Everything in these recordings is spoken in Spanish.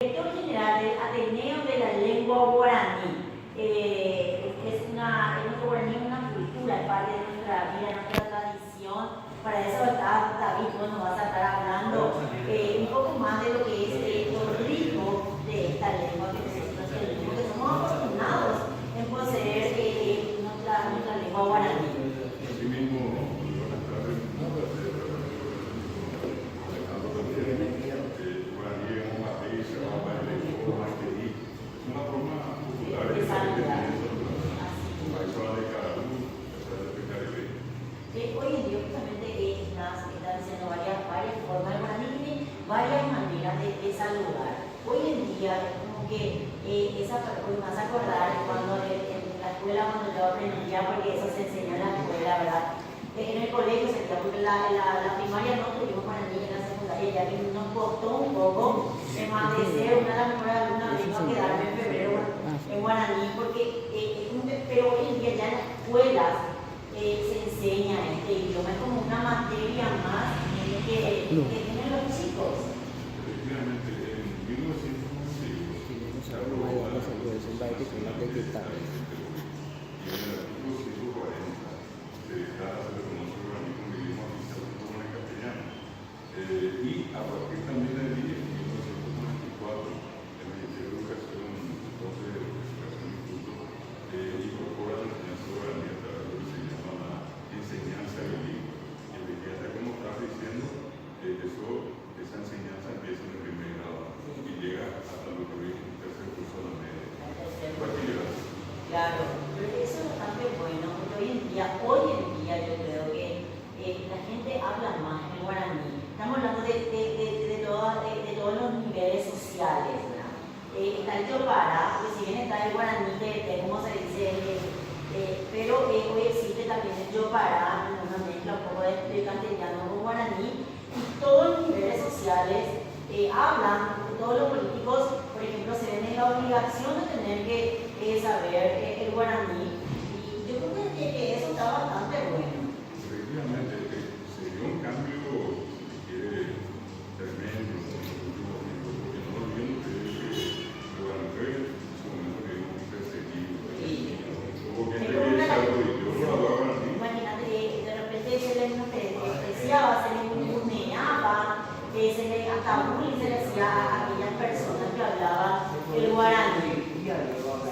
Director general del Ateneo de la Lengua Guaraní. Nuestro guaraní es una cultura, es parte de nuestra vida, nuestra tradición. Para eso está David, nos va a estar hablando un poco más de lo que es lo rico de esta lengua que nosotros tenemos, que somos afortunados en poseer nuestra lengua guaraní. Hoy en día justamente está diciendo varias formas. El guaraní tiene varias maneras de saludar. Hoy en día es como que me vas a acordar cuando en la escuela, cuando yo aprendía, porque eso se enseñó en la escuela, ¿verdad? En el colegio se decía, porque la primaria no tuvimos guaraní, en la secundaria ya que nos costó un poco de ser una de las mejores alumnas, vino a quedarme en febrero en guaraní, pero hoy en día ya en las escuelas se enseña este idioma, es como una materia más que tienen los chicos. Efectivamente, en 1992 se aprobó la ley y en el artículo 140 se reconoce el guaraní como idioma oficial como el castellano. Y a partir también de 1994, el Ministerio de Educación, entonces de Educación y Culto, incorpora la enseñanza guaraní a través de lo que se llama la enseñanza bilingüe. Y fíjate cómo estás diciendo, esa enseñanza empieza en el primer grado y llega hasta lo que es el tercer curso de la media. Claro, pero eso es bastante bueno, porque hoy en día yo creo que la gente habla más en guaraní. Estamos hablando de todos los niveles sociales, ¿verdad? Está el yopara, que si bien está el guaraní, ¿cómo se dice? Pero hoy existe también el yopara, una mezcla un poco de castellano con guaraní, y todos los niveles sociales hablan, todos los políticos, por ejemplo, se ven en la obligación de tener que saber el guaraní, y yo creo que eso está bastante bueno. Efectivamente, se dio un cambio, si quiere, tremendo en los últimos tiempos, porque no olvidemos que el guaraní en su momento que muy perseguido. Hubo gente que decía, yo no hablaba guaraní. Imagínate que de repente se les despreciaba, se les ninguneaba, se les hasta bullying se les hacía a aquellas personas que hablaban el guaraní.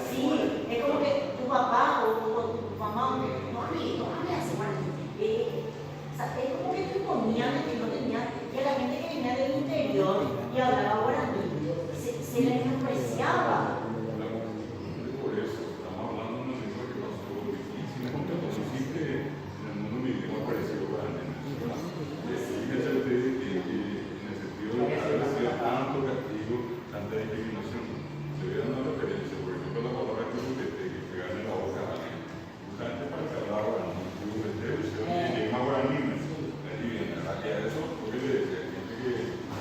Sí, es como que tu papá o tu mamá no hable así guaraní. Es como que te imponían que no tenían, que la gente que venía del interior y hablaba guaraní se les despreciaba. Por eso, estamos hablando de una lengua que pasó difícil, porque no existe en el mundo un idioma parecido guaraní. Fíjense ustedes que en el sentido de que ha sido tanto castigo, tanta discriminación, se hubieran dado referencia, por ejemplo, la palabra que pegarle la boca a alguien. Justamente para que hablaba guaraní, el idioma guaraní, allí viene, a eso, porque hay gente que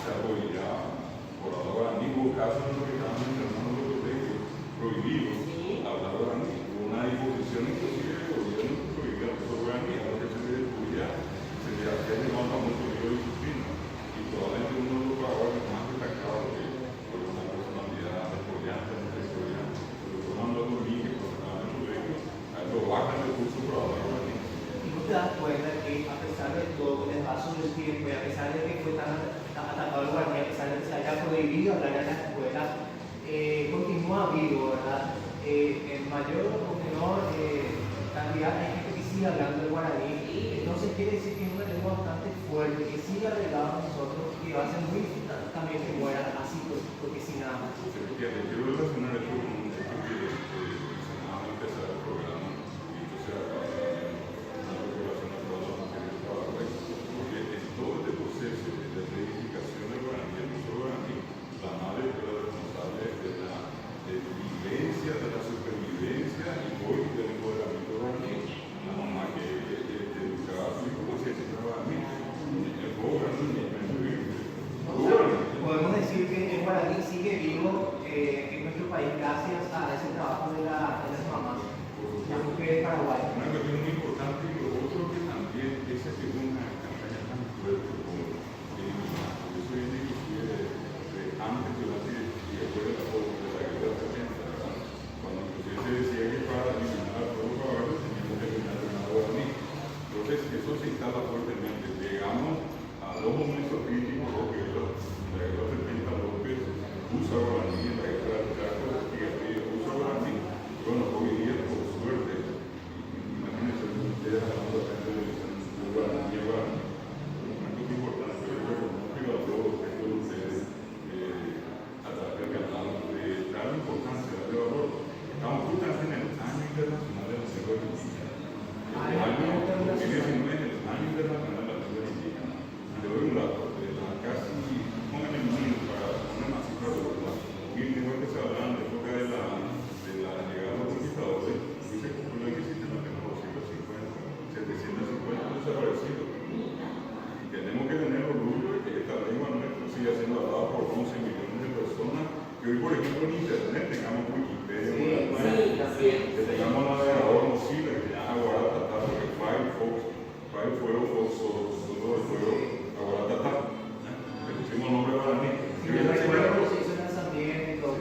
se arrodillaba por hablar guaraní, hubo casos en los que estaban mencionando los colegios prohibidos hablar guaraní, hubo una disposición inclusive del gobierno que prohibía el guaraní, a lo que se le descubría, se le hacía de más famoso libro de disciplina, y probablemente uno de los pagadores más destacados que fue una personalidad apoyante en nuestra historia, pero fue Manuel Domínguez, cuando estaba en el colegio, a lo bajan el curso para hablar guaraní. Y no te das cuenta que a pesar de todo, con el paso del tiempo, y a pesar de que fue tan atacado el guaraní, a pesar de que se haya prohibido hablar en las escuelas, continúa vivo, ¿verdad? En mayor o menor cantidad hay gente que sigue hablando el guaraní, entonces quiere decir que es una lengua bastante fuerte, que sigue arreglado a nosotros, que va a ser muy difícil también que muera así, porque sin nada más. Quiero relacionar esto con un hecho que mencionaba al empezar el programa, y esto se acaba de una preocupación a todas las mujeres de trabajo, porque en todo este proceso de reedificación del guaraní, el uso del guaraní, la madre fue la responsable de la vivencia, de la supervivencia y hoy del empoderamiento guaraní. La mamá que educaba a su hijo hacía ese trabajo a mí, el guaraní Podemos decir que el guaraní sigue vivo en nuestro país gracias a ese trabajo de las mamás, las mujeres paraguayas. Una cuestión muy importante y lo otro que también esa es una campaña tan fuerte como eliminar, porque eso viene inclusive antes de la usa guaraní en la isla del Chaco, y el usa guaraní, bueno, hoy día, por suerte, imagínense, ustedes hablando de guaraní, un punto importante, yo reconozco a todos ustedes a través del canal de darle importancia, darle valor. Estamos justamente en el año internacional de la lengua indígena. El año 2019 es el año internacional de la lengua indígena. Le doy un dato, de la casi, pónganle el número para poner una cifra de verdad. Y igual que se hablan de época de la llegada de los conquistadores, dice que fue la que existe en la tecnología 750 desaparecidos. Y tenemos que tener orgullo de que esta lengua nuestra siga siendo hablada por 11 millones de personas, que hoy, por ejemplo, en Internet tengamos Wikipedia, que tengamos navegador Mozilla, que se llama Guaratatá, porque Firefox o todo el fuego, Guaratatá. Le pusimos el nombre guaraní. Y el recuerdo se hizo en San Diego,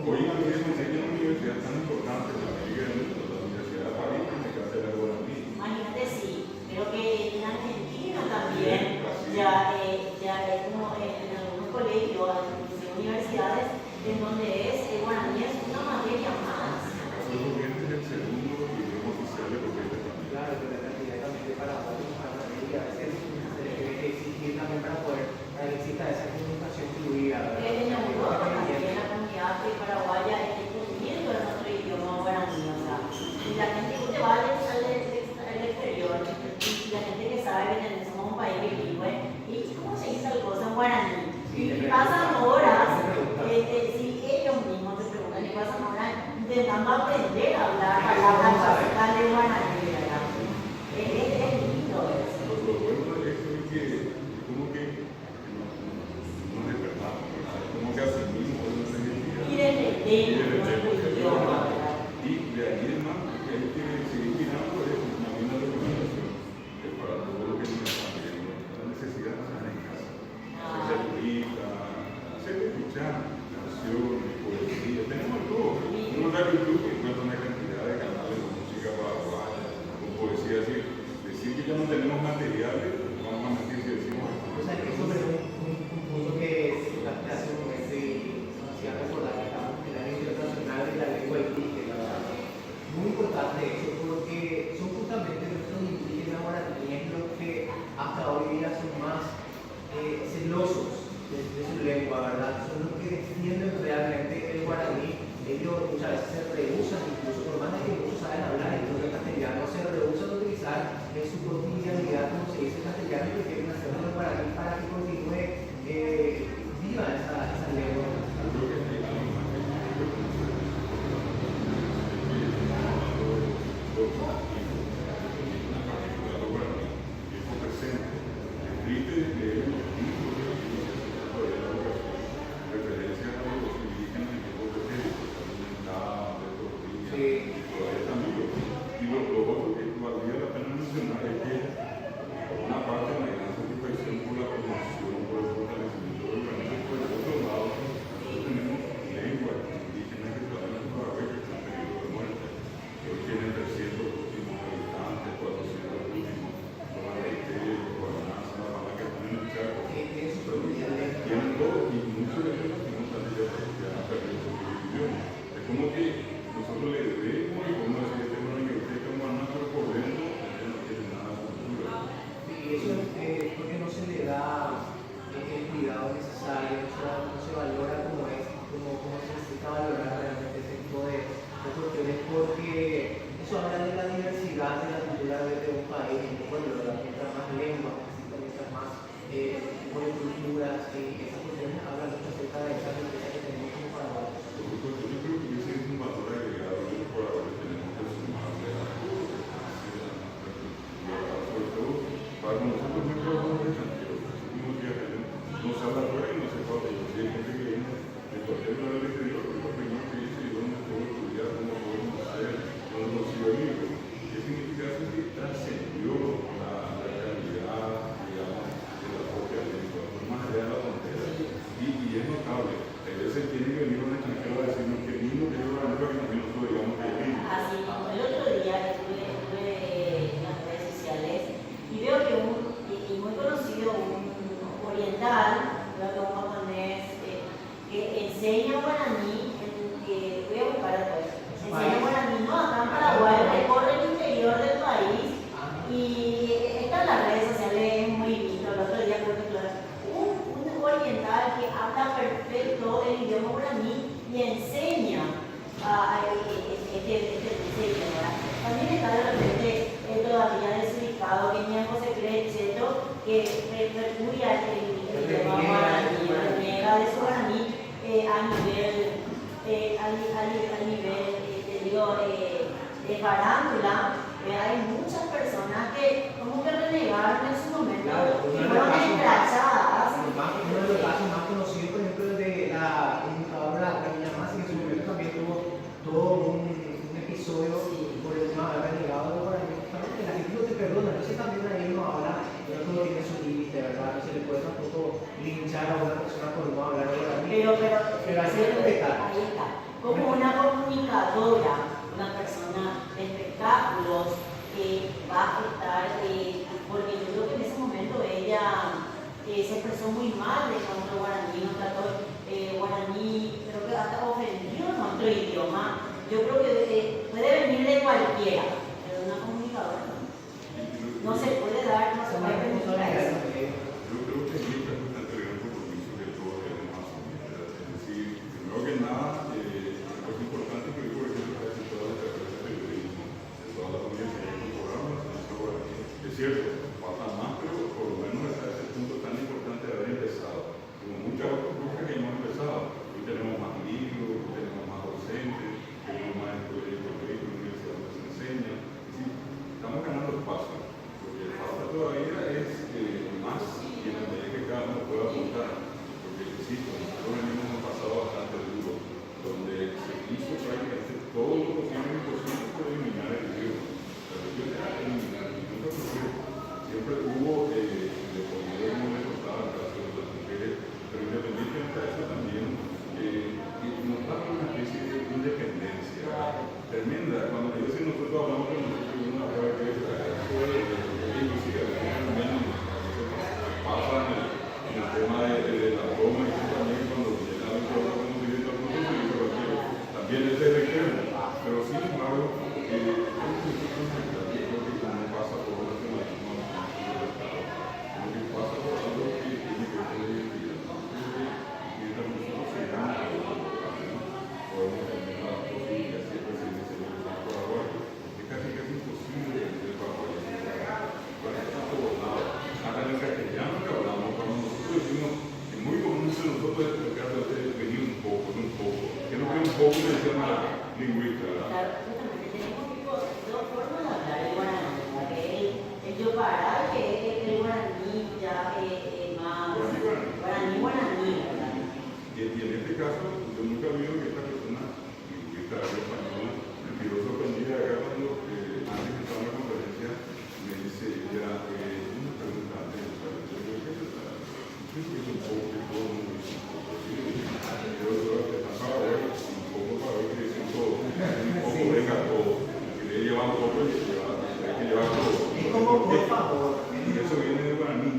hoy en día se enseña en una universidad tan importante, la Universidad de París, que se hace la guaraní. Imagínate, sí, creo que en Argentina también ya es como en algunos colegios, en universidades, en donde guaraní es una materia más. En el caso de los dientes es el segundo idioma oficial de los dientes también. claro, pero en realidad también para familia, a veces se le tiene que exigir también para que exista esa comunicación fluida. En Europa también la comunidad paraguaya está incluyendo en nuestro idioma guaraní, o sea, y la gente que va al exterior, y la gente que sabe que somos un país bilingüe, y cómo se dice tal cosa en guaraní, y pasan horas, si ellos mismos se preguntan, y pasan horas intentando aprender a hablar palabras básicas de guaraní, ¿verdad? Es lindo eso. Lo bueno de esto es que como que nos despertamos, como que asumimos nuestra identidad. Y defendemos nuestro idioma, ¿verdad? Y de ahí es más, que hay que seguir mirando una buena recomendación para todo lo que nos está viendo, la necesidad de estar en casa. Hacer rica, hacer escuchar canciones, poesía, tenemos todo. Uno da YouTube y encuentra una cantidad de canales de música paraguaya, con poesía así. Decir que ya no tenemos materiales, vamos a mentir si decimos esto. O sea, que eso es un punto que tocaste hace un momento y nos hacía recordar que estamos en el año internacional de la lengua indígena. Muy importante eso porque son justamente nuestros indígenas guaraníes los que hasta hoy día son más celosos de su lengua, ¿verdad? Son los que defienden realmente el guaraní. Ellos muchas veces se rehusan, incluso por más de que muchos saben hablar incluso el castellano, se rehusan a utilizar en su cotidianidad, como se dice en castellano, y prefieren hacerlo en guaraní para que continúe viva esa lengua. Yo creo que hay algo más que Sí. enseña guaraní, voy a buscar después, enseña guaraní, no, acá en Paraguay, recorre el interior del país y está en las redes sociales, es muy visto. El otro día creo que un oriental que habla perfecto el idioma guaraní y enseña este idioma. También está de repente todavía desubicado, que Ñango se cree cheto, que repudia el idioma guaraní, renega de su guaraní a nivel, de farándula. Hay muchas personas que como que renegaron en su momento y fueron escrachadas. Uno de los casos más conocidos, por ejemplo, de la imitadora Camila Masi, que en su momento también tuvo todo un episodio por el tema de haber renegado de guaraní. Que la gente no te perdona, entonces también ahí uno habla, no todo tiene su límite, ¿verdad? No se le puede tampoco linchar a una persona por no hablar de guaraní. Pero así es respetar. Ahí está. Como una comunicadora, una persona de espectáculos que va a afectar, porque yo creo que en ese momento ella se expresó muy mal de nuestro guaraní, nos trató guaraní, creo que hasta ofendió nuestro idioma. Yo creo que puede venir de cualquiera, pero una comunicadora no se puede dar, no se puede permitir eso. Yo creo que sí, es un gran compromiso que todos debemos asumir. Es decir, primero que nada, es importante que yo, por ejemplo, casi todas las carreras de periodismo, de todas las universidades que programas, es cierto, falta más, pero por lo menos hasta ese punto tan importante de haber empezado. Como muchas otras cosas que hemos empezado, hoy tenemos más libros, hoy tenemos más docentes, tenemos más colegios, universidades donde se enseña. Es decir, estamos ganando espacio. Lo que falta todavía es más y en la medida que cada uno pueda apuntar. Porque, insisto, nosotros venimos en un pasado bastante duro, donde se hizo prácticamente todo lo posible y imposible por eliminar el idioma. La cuestión era eliminar. Y nunca ocurrió. Siempre hubo, de por medio como le contaba el caso de las mujeres, pero independientemente de eso también, nos da una especie de independencia tremenda. Cuando yo sé nosotros hablamos de nosotros, una prueba que es inclusive pasa en el tema de la broma y también cuando llega el programa como director también es de extremo, pero sin embargo creo que como pasa por la nacionalismo lo que pasa por algo que tiene que ver con la identidad y nosotros sigamos podemos tener la posibilidad siempre sin ese Paraguay es casi imposible el Paraguay está todo lado hasta en el castellano que hablamos cuando nosotros decimos es muy común que nosotros explicar de ustedes venir un poco que no que un poco le decían a la lingüista, ¿verdad? Claro, justamente tenemos dos formas de hablar el guaraní, que es el yopará, que es el guaraní ya más guaraní, ¿verdad? Y en este caso, yo nunca he oído que esta persona, lingüista española, me quedó sorprendida acá cuando antes de entrar a la conferencia me dice ella una pregunta antes de entrar. Yo creo que es un poco que todo el mundo dice un poco. Yo creo que está para ver un poco para ver que dice un poco venga todo. Que le lleva un poco y hay que llevar todo. Es como por favor. Y eso viene de guaraní,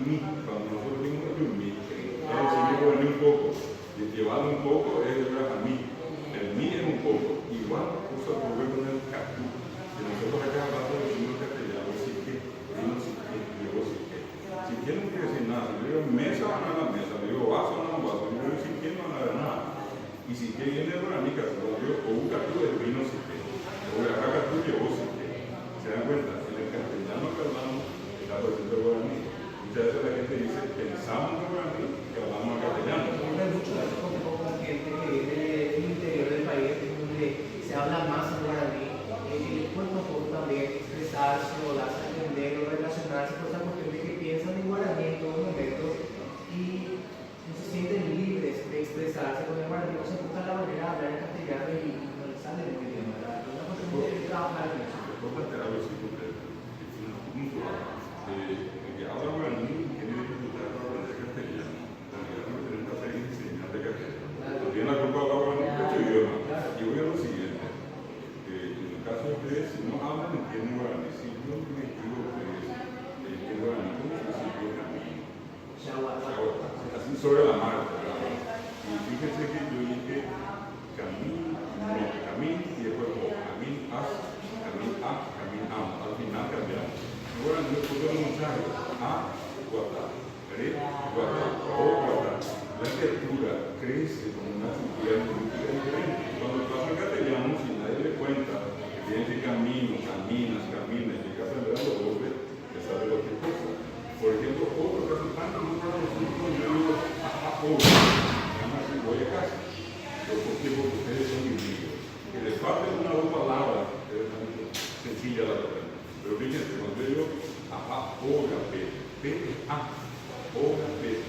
cuando nosotros dimos el mi, el guaraní un poco. Y llevarlo un poco es de a mí. El mí es un poco. Igual usa el problema con el catú. Que nosotros acá hablando de decimos castellano, sí que, no sí que, luego sí que. Si que no quiere decir nada. Si le digo mesa, van a la mesa. Le digo vaso, van a un vaso. Le digo si que no van a ver nada. Y si que viene de guaraní, catú, le digo o un catú es vino sí que. O de acá catú llevó sí que. ¿Se dan cuenta? En el castellano que hablamos, está presente el guaraní. Muchas veces la gente dice, pensamos en guaraní, que hablamos en castellano. Hay mucho de eso con gente que viene del interior del país, donde se habla más en guaraní, les cuesta un poco también expresarse o darse a entender o relacionarse con esa cuestión de que piensan en guaraní en todo momento y no se sienten libres de expresarse con el guaraní, no se buscan la manera de hablar en castellano y no les sale muy bien, ¿verdad? Es una cuestión de trabajar en eso. Puedo plantear algo así concreto. Es un punto. El que habla guaraní tiene dificultad para aprender castellano. La realidad es que tenemos que hacer enseñar de castellano. No tiene la culpa de hablar guaraní, es su idioma. Y voy a lo siguiente. En el caso de ustedes, si no hablan, entienden guaraní. Si yo me escribo ustedes, entiendo guaraní, ¿cómo se escribe camino? Así sobre la marcha, ¿verdad? Y fíjense que yo dije qué? Porque ustedes son individuos. Que les falte una o dos palabras, es muy sencilla la verdad. Pero fíjense, cuando yo a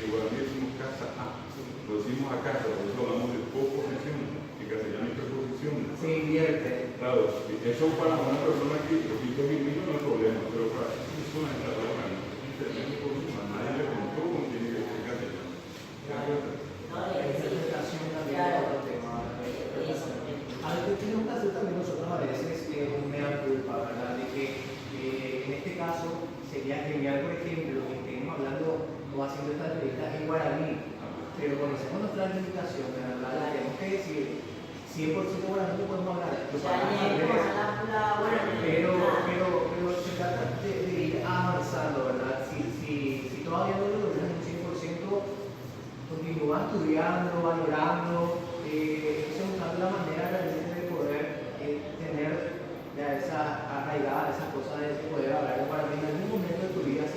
igual decimos casa a, lo decimos a casa, por eso hablamos de posposición, en castellano hay preposición. Se invierte. Claro, eso para una persona que repito mi niño no es problema, pero para esa persona que está trabajando, nadie le contó cómo tiene que ser castellano. ¿De acuerdo? La interpretación también es otro tema. A veces tenemos que hacer también nosotros a veces un mea culpa, ¿verdad? De que en este caso sería genial, por ejemplo, que estemos hablando o haciendo esta entrevista en guaraní, pero conocemos nuestras limitaciones, ¿verdad? Tenemos que decir 100% guaraní no podemos hablar. Pero se trata de ir avanzando, ¿verdad? Si todavía no lo logras un 100%, continúa estudiando, valorando, buscando la manera realmente de poder tener ya esa arraigada, esas cosas de poder hablar para mí en algún momento de tu vida 100%.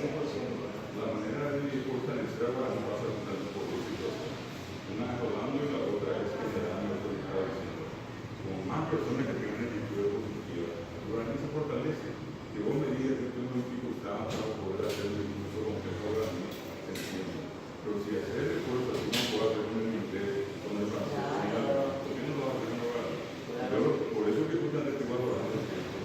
La manera de fortalecer para no pasar por dos situaciones. Una es hablando y la otra es generando lo que estaba diciendo. Como más personas que tengan actitudes positivas, durante se fortalece. Que vos me digas que tengo dificultad para poder hacer un discurso complejo para mí, se entiende. Pero si hacer el esfuerzo, así no puedo hacer un inglés con el francés, ¿por qué no lo vas a hacer en hogar? Pero por eso que justamente estoy valorando el tiempo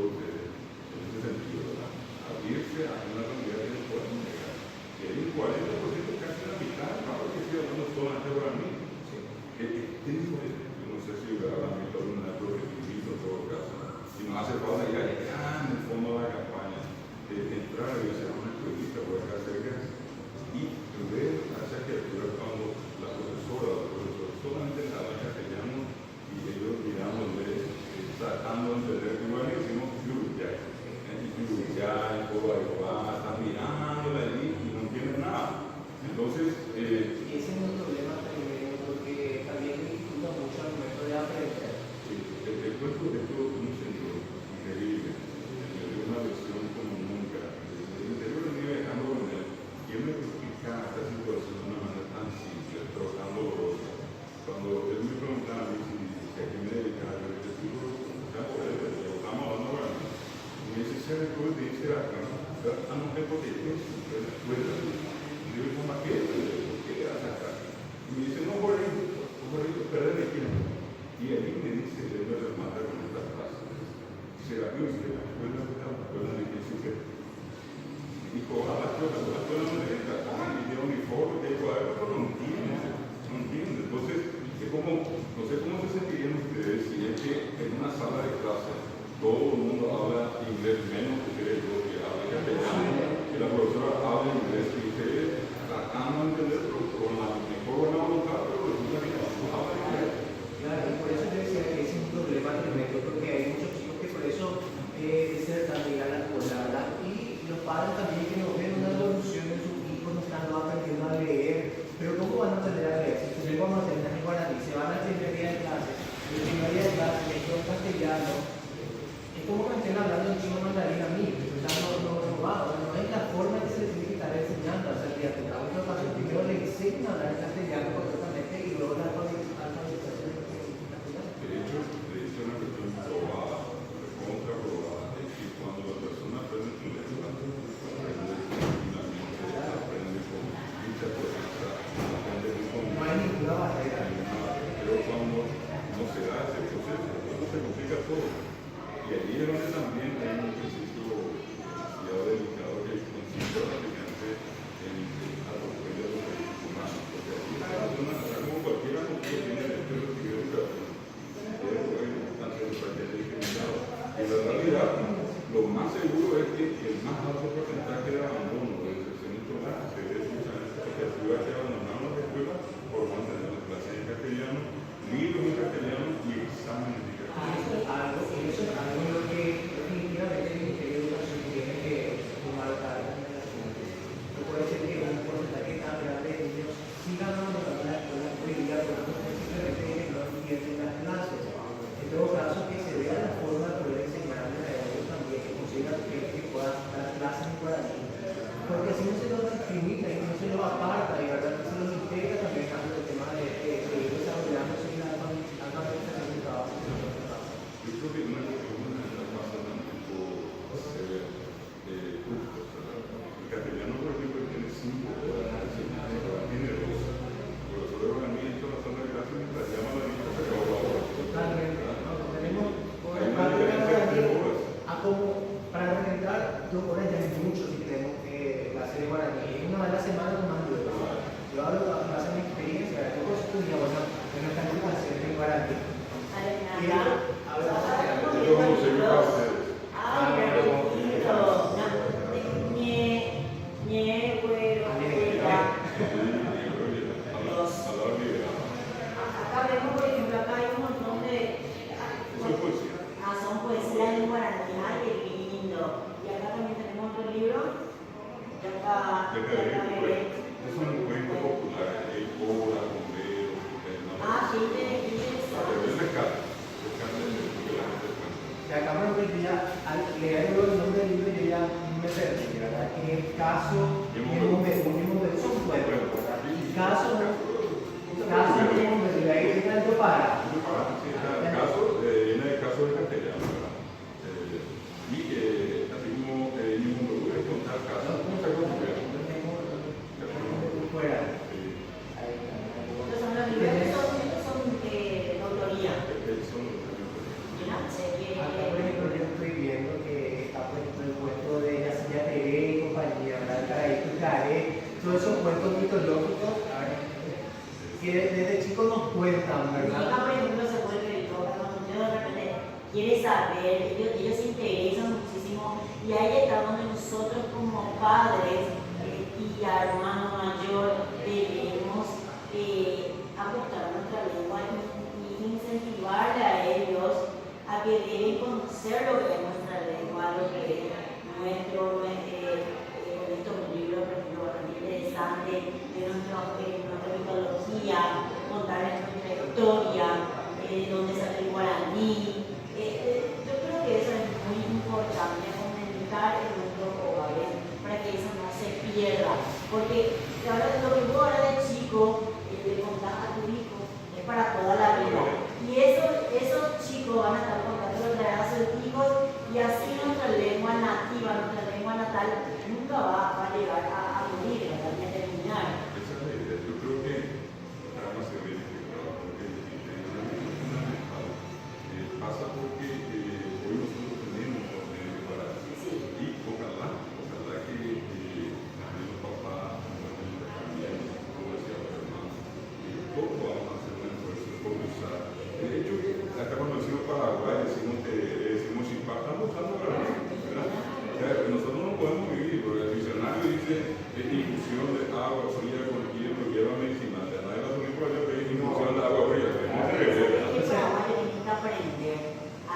en ese sentido, ¿verdad? Abrirse a una realidad que no pueden negar. Que hay un 40%, casi la mitad, claro que estoy hablando solamente para mí. ¿Qué dijo él? Yo no sé si hubiera la mitad de un acto de en todo caso. Si nos hace falta ya en el fondo de la campaña, entrar y hacer una entrevista por acá cerca y ver a esa criatura cuando la profesora solamente hablaba castellano y ellos mirándole, tratando de entender que igual decimos fluya, y todo ahí va, están mirándola allí y no entienden nada. Entonces, ese es un problema también, porque también dificulta mucho al momento de aprender. el cuento de todo un señor increíble, me dio una lección como nunca. El interior venía dejando con él y él me explicaba esta situación de una manera tan simple, pero tan dolorosa. Cuando él me preguntaba a mí si a qué me dedicaba, yo le decía, estamos hablando ahora. Y me dice, ¿sabes cómo te dice acá? No tengo que ir a la escuela. Y yo digo, ¿para qué? ¿Por qué le das acá? Y me dice, no, Jorge, perder el tiempo. Y a mí me dice, él me remata con esta frase. ¿Será que usted la escuela está una escuela difícil? Me dijo, la escuela no me deja. Y tiene uniforme, te digo, pero no entiende. Entonces, es como, no sé cómo se sentirían ustedes si es que en una sala de clase todo el mundo habla inglés menos ustedes dos que hablan castellano, y la profesora habla inglés y ustedes tratando de entender con la mejor buena voluntad, pero resulta que no hablan inglés. Claro, y por eso yo decía que ese es un problema tremendo, porque hay muchos chicos que por eso desertan de ir a la escuela, ¿verdad? Y los padres también que no ven una evolución en sus hijos, no están aprendiendo a leer. Pero ¿cómo van a aprender a leer? Si ustedes vamos a tener en guaraní, se van al primer día de clase, el primer día de clase, les toca castellano, es como que estén hablando en chino mandarín a mí, o sea, no es la forma que se les tiene que estar enseñando a hacer criatura. En otro caso, primero le enseñan a hablar en castellano correctamente y luego la alfabetización en castellano. De hecho, una cuestión probada, contraprobada, es que cuando la persona aprende su lengua, aprende con mucha fuerza, aprende con No hay ninguna barrera. pero cuando no se da ese proceso, entonces se complica todo. Y allí es donde también hay un ejercicio demasiado delicado que consiste prácticamente en la prosperidad de los derechos humanos. Porque aquí la persona, como cualquiera, no tiene derecho a recibir educación. Están siendo prácticamente discriminados. Y la realidad, lo más seguro es que el más alto porcentaje de abandono de deserción escolar se debe justamente a que ciudades que abandonaron las escuelas por no tener las clases en castellano, libros en castellano y exámenes en castellano. Eso es algo en lo que definitivamente el Ministerio de Educación tiene que tomar cartas. No puede ser que un porcentaje tan grande de niños sigan abandonando la escuela prohibida porque simplemente no entienden las clases. En todo caso, que se vea la forma de poder enseñarles a ellos también, que consigan que puedan dar clases en guaraní. caso, son pueblos, caso, y ahí está el para. El caso, viene el caso de castellano, ¿verdad? Y así como ningún lugar es contar casos, ¿cómo se conoce? Fuera. Estos son los libros que son de autoría. Yo no sé qué. Acá, por ejemplo, yo estoy viendo que está puesto el cuento de la silla Teré y compañía, ¿verdad? Caray, Tucaré, todos esos cuentos mitológicos, que desde chicos nos cuentan, Mi ¿verdad? hija, por ejemplo, se vuelve cuando yo de repente quiere saber, ellos se interesan muchísimo y ahí está donde nosotros como padres y hermano mayor debemos apostar nuestra lengua y incentivarle a ellos a que deben conocer lo que es nuestra lengua, lo que es nuestro, estos libros, por ejemplo, bastante interesantes de nuestra mitología, contarles nuestra historia, dónde sale el guaraní. Yo creo que eso es muy importante, fomentar en nuestros hogares para que eso no se pierda. Porque ahora lo que vos ahora de chico le contás a tu hijo es para toda la vida. Y esos chicos van a estar contando a sus hijos y así nuestra lengua nativa, nuestra lengua natal, nunca va a llegar a morir, a terminar. Esa es la idea. Yo creo que además se ve pasa porque hoy nosotros tenemos para y ojalá que los papás, también, como decía los hermanos, todos vamos a hacer un esfuerzo por usar. De hecho, hasta cuando decimos Paraguay, decimos Chipá, estamos usando guaraní, ¿verdad? O sea, nosotros no podemos vivir, porque el diccionario dice infusión de agua fría con hielo lleva medicinal. Nadie va a subir por allá que hay infusión de agua fría. Aprender a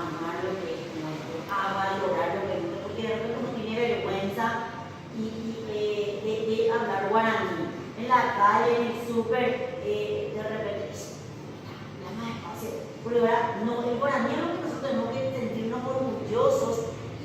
amar lo que es nuestro, a valorar lo que es nuestro, porque de repente uno tiene vergüenza de hablar guaraní. En la calle, en el súper, de repente, la más despacio. Porque no, el guaraní es lo que nosotros tenemos que sentirnos orgullosos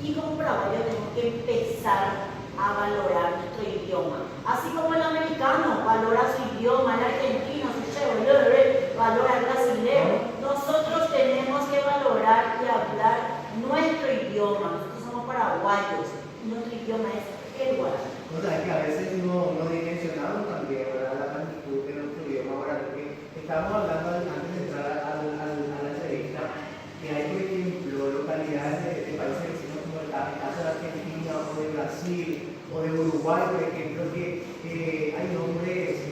y como paraguayos tenemos que empezar a valorar nuestro idioma. Así como el americano valora su idioma, el argentino, su chevrolet, valora el brasileño. Nosotros tenemos que valorar y hablar nuestro idioma. Nosotros somos paraguayos y nuestro idioma es el guaraní. O sea, que a veces no dimensionamos también, ¿verdad? La magnitud de nuestro idioma ahora, porque estábamos hablando antes de entrar a la entrevista, que hay, por ejemplo, localidades de países vecinos como el caso de Argentina o de Brasil o de Uruguay, por ejemplo, que hay nombres,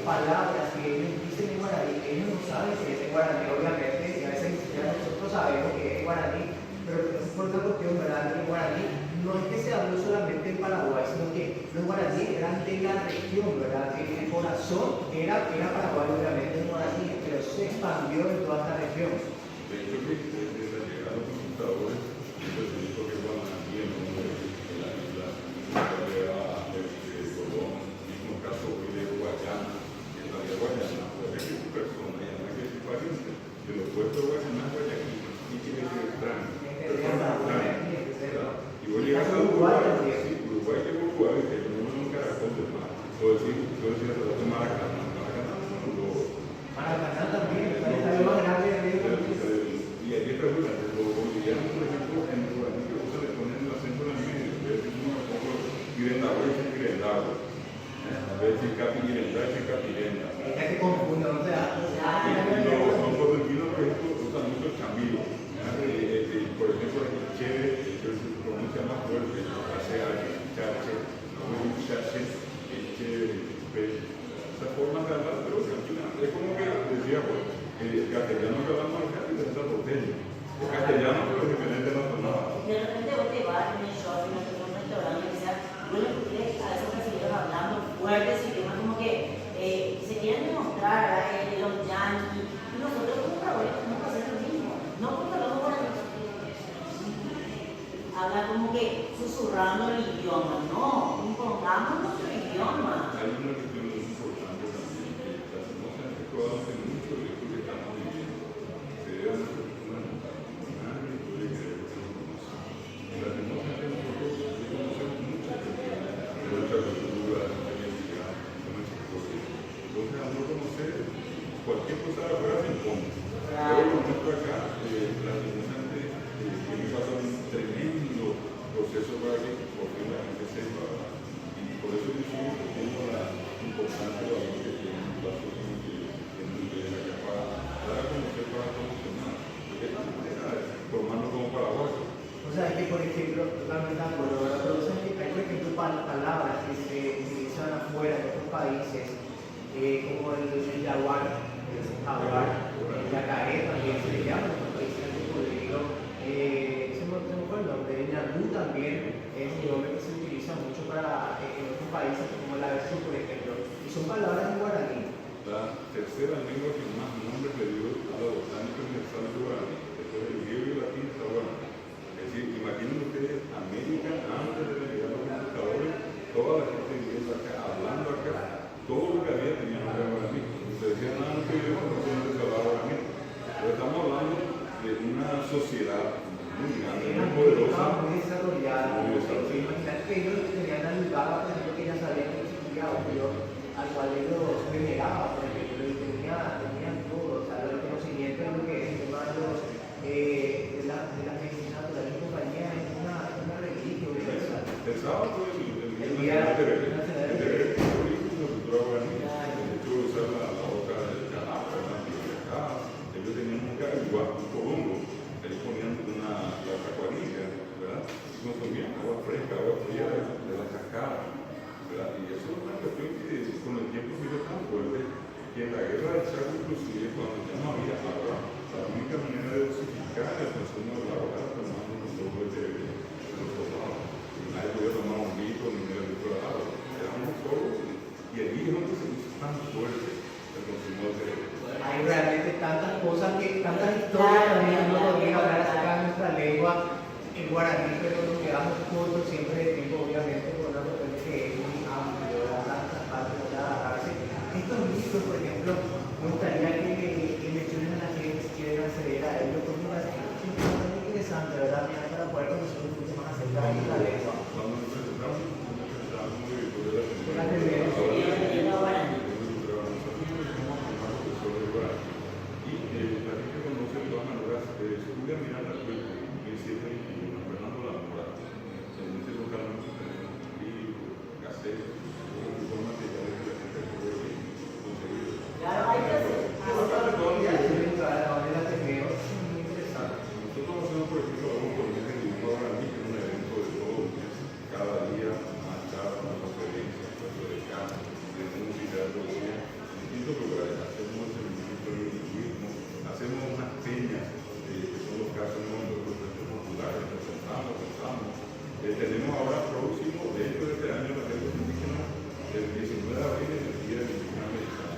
palabras que ellos dicen en guaraní, ellos no saben si es en guaraní, obviamente, y a veces ya nosotros sabemos que es guaraní, pero por una cuestión, ¿verdad? El guaraní no es que se habló solamente en Paraguay, sino que los guaraníes eran de la región, ¿verdad? El corazón era Paraguay, obviamente, el guaraní, pero se expandió en toda esta región. De hecho, desde la llegada de los conquistadores, siempre se dijo que guaraní en nombre de la isla, de Colón, mismo caso de Guayana, que en realidad Guayana puede que su persona, y además que su pariente, de los puestos de Guayana, Guayaquil, y tiene que extraño, personas extrañas. Y vos llegas a Uruguay, Uruguay que Uruguay, que no es un caracol de mar, o decir, Maracaná, Maracaná también, está lo más grande de Río. Y ahí está durante los bolivianos, por ejemplo, en el guaraní que usa le ponen el acento en el medio, en vez de un poco Girendagua y Girendagua. A veces Capirenda y Capirenda. Ya que confunden, o sea, los potentinos, por ejemplo, usan mucho el chambillo. Por ejemplo, el chévere, se pronuncia más fuerte, chache, el chévere, esa forma de hablar, pero que al final es como que decía, pues, el castellano que hablamos acá es el porteño. El castellano, pero diferente no sonaba. De repente vos te vas en el shopping, en un restaurante, o sea, bueno, ustedes a esos brasileños hablando fuertes y demás, como que se quieren demostrar los yanquis, y nosotros como paraguayos tenemos que hacer lo mismo. No porque hablamos guaraní, habla como que susurrando el idioma, no, impongamos nuestro idioma. Hay una cuestión muy importante también, que casi no se ha efectuado hace mucho de esto que estamos viviendo. Se debe a una cultura mental. Nadie puede creer que no conoce. En la democracia nosotros reconocemos muchas cuestiones Ñandú también es un nombre que se utiliza mucho en otros países, como la versión, por ejemplo, y son palabras en guaraní. La tercera lengua que más nombres le dio a la botánica universal de guaraní, después del griego y latín, está guaraní. Es decir, imaginen ustedes América antes de llegar a los conquistadores, toda la gente viviendo acá, hablando acá, todo lo que había tenía nombre guaraní. Se decía nada en otro idioma, no se hablaba guaraní. Pero estamos hablando de una sociedad muy grande, muy poderosa, muy desarrollada. muy desarrollada. Imagínate que ellos tenían al lugar, por ejemplo, que ya sabían que existía un Dios al cual ellos veneraban, por ejemplo, y tenían todo, o sea, el conocimiento de lo que es el tema de la medicina natural y compañía es una religión universal. El sábado El día nacional de la cultura guaraní, el hecho de usar la boca del canal, ellos tenían un cariguá, un colombo, ellos ponían la tacuanilla, ¿verdad? Consumían agua fresca, agua fría de la cascada, ¿verdad? Y eso es una cuestión que con el tiempo se hizo tan fuerte que en la guerra del Chaco, inclusive, cuando ya no había agua, la única manera de dosificar el consumo del agua era tomando un poco de los soldados. Nadie podía tomar un litro ni medio litro de agua. Era muy poco. Y allí es donde se puso tan fuerte el consumo de cerebro. Hay realmente tantas cosas, tantas historias también que uno podría hablar acerca de nuestra lengua en guaraní, pero nos quedamos cortos siempre de tiempo, obviamente, por una cuestión que es muy amplio, tantas partes de agarrarse. Estos libros, por ejemplo, me gustaría que mencionen a la gente si quieren acceder a ellos, porque me parece que es muy interesante, ¿verdad? Para poder conocer un poco más acerca de la lengua. Cuando nos presentamos muy de La primera. Julia Miranda Cuello, en 1721, Fernando Lamora, en este local tenemos libros, casetes, todo el material que la gente puede conseguir. Claro, hay que hacer. Nosotros hacemos, por ejemplo, algo por el mes de Dibujo Guaraní, que es un evento de todos los días, cada día, una charla, una conferencia, un puesto de canto, de música, de poesía, en distintos lugares. Hacemos el seguimiento del lingüismo, hacemos unas peñas, que son los casos de los centros populares, presentamos, pensamos. Tenemos ahora próximo, dentro de este año, la lengua indígena, el 19 de abril, en el Día del Indígena Americano.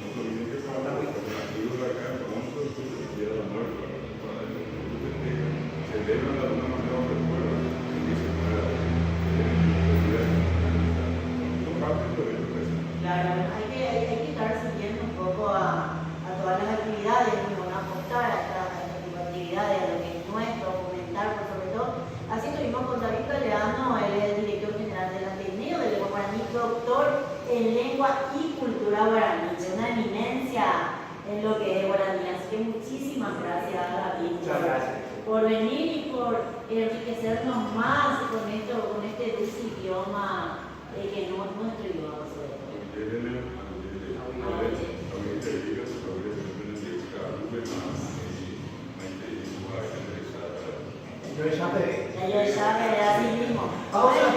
No se olviden que para los nativos de acá, el 11 de octubre, el Día de la Muerte, para los que festejan, celebran de alguna manera o recuerdan el 19 de abril, el Día del Indígena Americano. Son parte del evento presente. Claro, hay que estar siguiendo un poco a todas las actividades, ¿no? Apostar a este tipo de actividades, a lo que es nuestro, fomentar, por sobre todo. Así tuvimos con David Toledano, él es el director general del Ateneo de Lengua Guaraní, doctor en lengua y cultura guaraní, una eminencia en lo que es guaraní. Así que muchísimas gracias, David, por venir y por enriquecernos más con este dulce idioma que no es nuestro idioma. Yo ya veré. Ya, así mismo. Pausa.